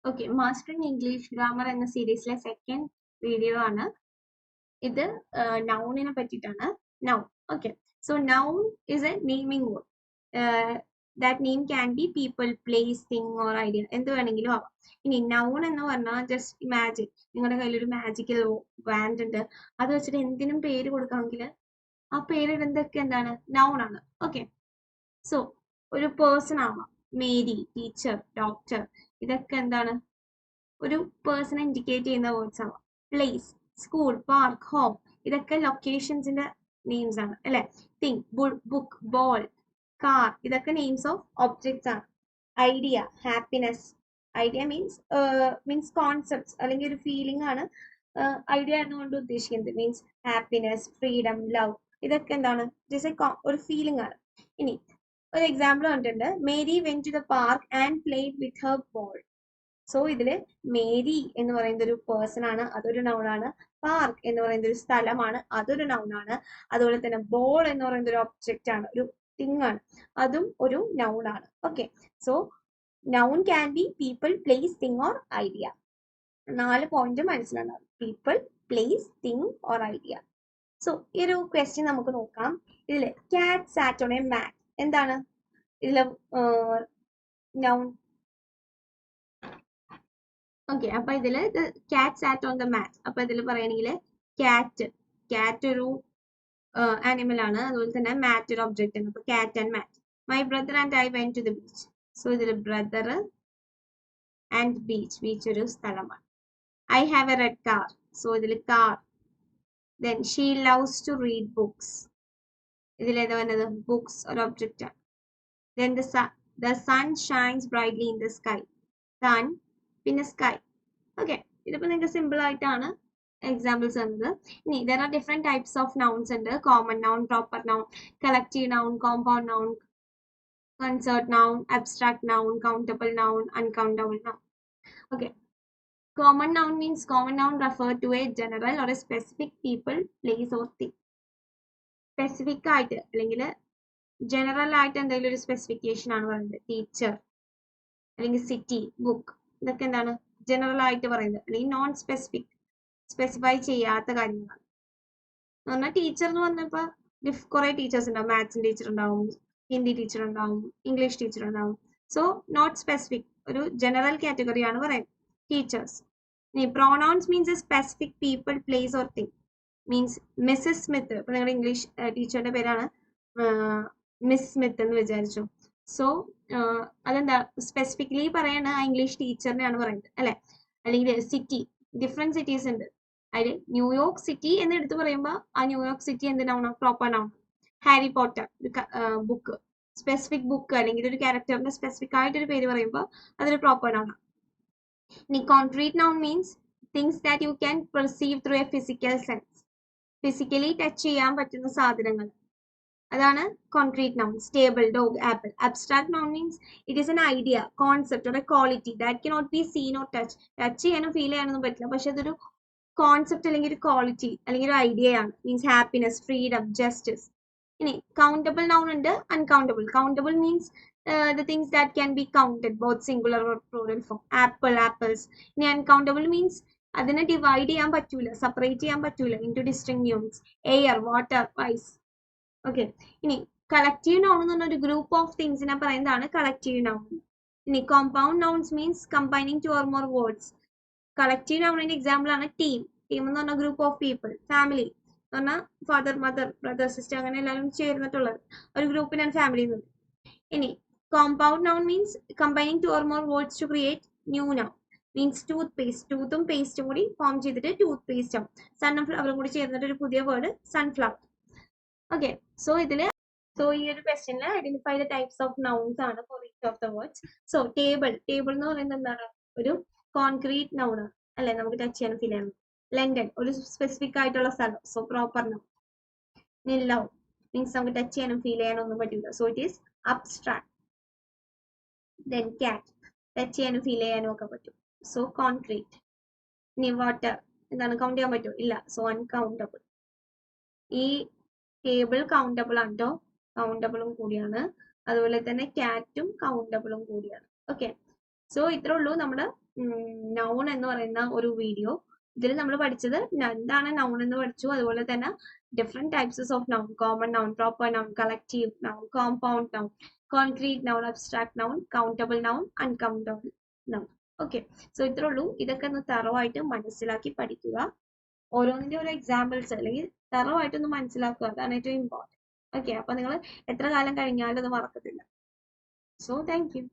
Okay, mastering English grammar എന്ന സീരീസിലെ second video ആണ് ഇത്. നൗണിനെ പറ്റിയിട്ടാണ്. Noun. Okay, so noun is A naming word. That name can be people, place, thing or idea, എന്ത് വേണമെങ്കിലും ആവാം. ഇനി നൗൺ എന്ന് പറഞ്ഞാൽ ജസ്റ്റ് ഇമാജിൻ, നിങ്ങളുടെ കയ്യിലൊരു മാജിക്കൽ വാൻഡ് ഉണ്ട്, അത് വെച്ചിട്ട് എന്തിനും പേര് കൊടുക്കാമെങ്കിൽ ആ പേരിടുന്നതൊക്കെ എന്താണ്? നൗൺ ആണ്. ഓക്കെ, സോ ഒരു പേഴ്സൺ ആവാം, മേരി, ടീച്ചർ, ഡോക്ടർ, ഇതൊക്കെ എന്താണ്? ഒരു പേഴ്സണെ ഇൻഡിക്കേറ്റ് ചെയ്യുന്ന വേർഡ്സ് ആവാം. പ്ലേസ്, സ്കൂൾ, പാർക്ക്, ഹോം, ഇതൊക്കെ ലൊക്കേഷൻസിന്റെ നെയിംസ് ആണ് അല്ലെ. തിങ്, ബുക്ക്, ബോൾ, കാർ, ഇതൊക്കെ നെയിംസ് ഓഫ് ഒബ്ജക്ട്സ് ആണ്. Idea, happiness, idea means concepts അല്ലെങ്കിൽ ഒരു ഫീലിംഗ് ആണ് ഐഡിയ എന്നുകൊണ്ട് ഉദ്ദേശിക്കുന്നത്. മീൻസ് ഹാപ്പിനെസ്, ഫ്രീഡം, ലവ്, ഇതൊക്കെ എന്താണ്? ജസ്റ്റ് ഒരു ഫീലിംഗ് ആണ്. ഇനി ഒരു എക്സാമ്പിൾ കണ്ടിട്ടുണ്ട്, Mary went to the park and played with her ball. So ഇതില് മേരി എന്ന് പറയുന്ന ഒരു പേഴ്സൺ ആണ്, അതൊരു നൗൺ ആണ്. പാർക്ക് എന്ന് പറയുന്ന ഒരു സ്ഥലമാണ്, അതൊരു നൗൺ ആണ്. അതുപോലെ തന്നെ ബോൾ എന്ന് പറയുന്ന ഒരു ഒബ്ജക്റ്റ് ആണ്, ഒരു തിങ് ആണ്, അതും ഒരു നൗൺ ആണ്. Okay, so noun can be people, place, thing or idea. 4 point മനസ്സിലുണ്ടാവും. People, place, thing or idea. So ഈ ഒരു ക്വസ്റ്റ്യൻ നമുക്ക് നോക്കാം. ഇതില് കാറ്റ് സാറ്റ് ഓൺ എ മാറ്റ്, എന്താണ് ഇതില് നൗൺ? ഓക്കെ, അപ്പൊ ഇതില് കാറ്റ് സാറ്റ് ഓൺ ദ മാറ്റ്. അപ്പൊ ഇതില് പറയണെങ്കിൽ കാറ്റ് ഒരു ആനിമൽ ആണ്, അതുപോലെ തന്നെ മാറ്റ് ഒരു ഒബ്ജക്റ്റ് ആണ്. അപ്പൊ cat and mat. My brother and I went to the beach. So ഇതില് ബ്രദർ ആൻഡ് ബീച്ച് ഒരു സ്ഥലമാണ്. I have a red car. So ഇതില് car. Then she loves to read books. ഇതിലേതാ വരുന്നത്? ബുക്സ് ഒരു ഒബ്ജക്റ്റ് ആണ്. Then the sun shines brightly in the sky. Sun പിന്നെ sky. Okay, ഇതിപ്പോ നിങ്ങൾക്ക് സിമ്പിൾ ആയിട്ടാണ് എക്സാമ്പിൾസ് തന്നത്. ഇനി there are different types of nouns ഉണ്ട്. Common noun, proper noun, collective noun, compound noun, concert noun, abstract noun, countable noun, uncountable noun. Okay, common noun means common noun refer to a general or a specific people, place or thing. Specific ആയിട്ട് അല്ലെങ്കിൽ general ആയിട്ട് എന്തെങ്കിലും ഒരു specification ആണ് പറയുന്നത്. Teacher അല്ലെങ്കിൽ city, book, ഇതൊക്കെ എന്താണ്? ജനറൽ ആയിട്ട് പറയുന്നത്. അല്ലെങ്കിൽ നോൺ സ്പെസിഫൈ ചെയ്യാത്ത കാര്യങ്ങളാണ്. എന്ന് പറഞ്ഞാൽ ടീച്ചർ എന്ന് പറഞ്ഞപ്പോ കുറെ ടീച്ചേഴ്സ് ഉണ്ടാവും. മാത്സിന്റെ ടീച്ചർ ഉണ്ടാവും, ഹിന്ദി ടീച്ചർ ഉണ്ടാവും, ഇംഗ്ലീഷ് ടീച്ചർ ഉണ്ടാവും. സോ നോട്ട് സ്പെസിഫിക്, ഒരു ജനറൽ കാറ്റഗറിയാണ് പറയുന്നത് ടീച്ചേഴ്സ്. ഇനി pronouns means a specific people, place or thing. Means Mrs Smith, ഇപ്പൊ നിങ്ങളുടെ ഇംഗ്ലീഷ് ടീച്ചറുടെ പേരാണ് മിസ് സ്മിത്ത് എന്ന് വിചാരിച്ചു. സോ അതെന്താ? സ്പെസിഫിക്കലി പറയണ ആ ഇംഗ്ലീഷ് ടീച്ചറിനെയാണ് പറയുന്നത് അല്ലെ. അല്ലെങ്കിൽ സിറ്റി, ഡിഫറെന്റ് സിറ്റീസ് ഉണ്ട്. അതിൽ ന്യൂയോർക്ക് സിറ്റി എന്ന് എടുത്ത് പറയുമ്പോൾ ആ ന്യൂയോർക്ക് സിറ്റി എന്തിനാണ്? Proper noun. ഹാരി പോട്ടർ ഒരു ബുക്ക്, സ്പെസിഫിക് ബുക്ക് അല്ലെങ്കിൽ ഒരു ക്യാരക്ടറിന്റെ സ്പെസിഫിക് ആയിട്ടൊരു പേര് പറയുമ്പോൾ അതൊരു പ്രോപ്പർ നൗൺ ആണ്. ഇനി concrete noun means things that you can perceive through A physical sense. Physically touch ചെയ്യാൻ പറ്റുന്ന സാധനങ്ങൾ, അതാണ് concrete nouns. Table, dog, apple. Abstract noun means it is an idea, concept or A quality that cannot be seen or touch. Touch ചെയ്യാനോ feel ചെയ്യാനൊന്നും പറ്റില്ല, പക്ഷെ അതൊരു concept അല്ലെങ്കിൽ ഒരു ക്വാളിറ്റി അല്ലെങ്കിൽ ഒരു ഐഡിയ ആണ്. Means happiness, freedom, justice. ഇനി കൗണ്ടബിൾ നൗൺ ഉണ്ട്, uncountable. Countable means the things that can be counted, both singular or plural form. Apple, apples. ഇനി അൺകൗണ്ടബിൾ മീൻസ് അതിനെ ഡിവൈഡ് ചെയ്യാൻ പറ്റൂല, സെപ്പറേറ്റ് ചെയ്യാൻ പറ്റൂല into distinct units. Air, water, ice. Okay, ഇനി collective noun എന്ന് പറഞ്ഞ ഒരു ഗ്രൂപ്പ് ഓഫ് തിങ്സിനെ പറയുന്നതാണ് കളക്റ്റീവ് നൗൺ. ഇനി compound nouns means combining 2 or more words. Collective നൗണിന്റെ എക്സാമ്പിൾ ആണ് ടീം. ടീം എന്ന് പറഞ്ഞ ഗ്രൂപ്പ് ഓഫ് പീപ്പിൾ. ഫാമിലി എന്ന് പറഞ്ഞാൽ ഫാദർ, മദർ, ബ്രദർ, സിസ്റ്റർ, അങ്ങനെ എല്ലാവരും ചേർന്നിട്ടുള്ളത് ഒരു ഗ്രൂപ്പിനാണ് ഫാമിലി എന്ന്. ഇനി compound noun means combining 2 or more words to create new noun. Means toothpaste, ടൂത്തും പേസ്റ്റും കൂടി ഫോം ചെയ്തിട്ട് ടൂത്ത് പേസ്റ്റ് ആവും. സൺഫ്ലവറും കൂടി ചേർന്നിട്ട് ഒരു പുതിയ വേർഡ് സൺഫ്ലവർ. ഓക്കെ, സോ ഈ ഒരു ക്വസ്റ്റ്യനിൽ identify the types of nouns ആണ് for each of the words. So table എന്ന് പറയുന്നത് എന്താണ്? ഒരു കോൺക്രീറ്റ് നൗൺ ആണ് അല്ലെ, നമുക്ക് ടച്ച് ചെയ്യാൻ ഫീൽ ചെയ്യാൻ. ലണ്ടൻ ഒരു സ്പെസിഫിക് ആയിട്ടുള്ള സ്ഥലം, so proper noun. Love means നമുക്ക് ടച്ച് ചെയ്യാനും ഫീൽ ചെയ്യാനും ഒന്നും പറ്റില്ല, so it is abstract. Then കാറ്റ്, ടച്ച് ചെയ്യാനും ഫീൽ ചെയ്യാനും ഒക്കെ പറ്റും, സോ കോൺക്രീറ്റ്. ഇനി വാട്ടർ എന്താണ്? കൗണ്ട് ചെയ്യാൻ പറ്റുമോ? ഇല്ല, സോ അൺകൗണ്ടബിൾ. ഈ ടേബിൾ കൗണ്ടബിൾ ആണോ? കൗണ്ടബിളും കൂടിയാണ്. അതുപോലെ തന്നെ കാറ്റും കൗണ്ടബിളും കൂടിയാണ്. ഓക്കെ, സോ ഇത്രേ ഉള്ളൂ നമ്മുടെ നൗൺ എന്ന് പറയുന്ന ഒരു വീഡിയോ. ഇതിൽ നമ്മൾ പഠിച്ചത് എന്താണ് നൗൺ എന്ന് പഠിച്ചു, അതുപോലെ തന്നെ different types of noun, common noun, proper noun, collective noun, compound noun, concrete noun, abstract noun, countable noun, uncountable noun. Okay, so ഇത്രേ ഉള്ളൂ. ഇതൊക്കെ ഒന്ന് തറവായിട്ട് മനസ്സിലാക്കി പഠിക്കുക. ഓരോന്നിന്റെ ഒരു എക്സാമ്പിൾസ് അല്ലെങ്കിൽ തറവായിട്ടൊന്ന് മനസ്സിലാക്കുക, അതാണ് ഏറ്റവും ഇമ്പോർട്ടൻറ്റ്. ഓക്കെ, അപ്പൊ നിങ്ങൾ എത്ര കാലം കഴിഞ്ഞാലും അത് മറക്കത്തില്ല. So thank you.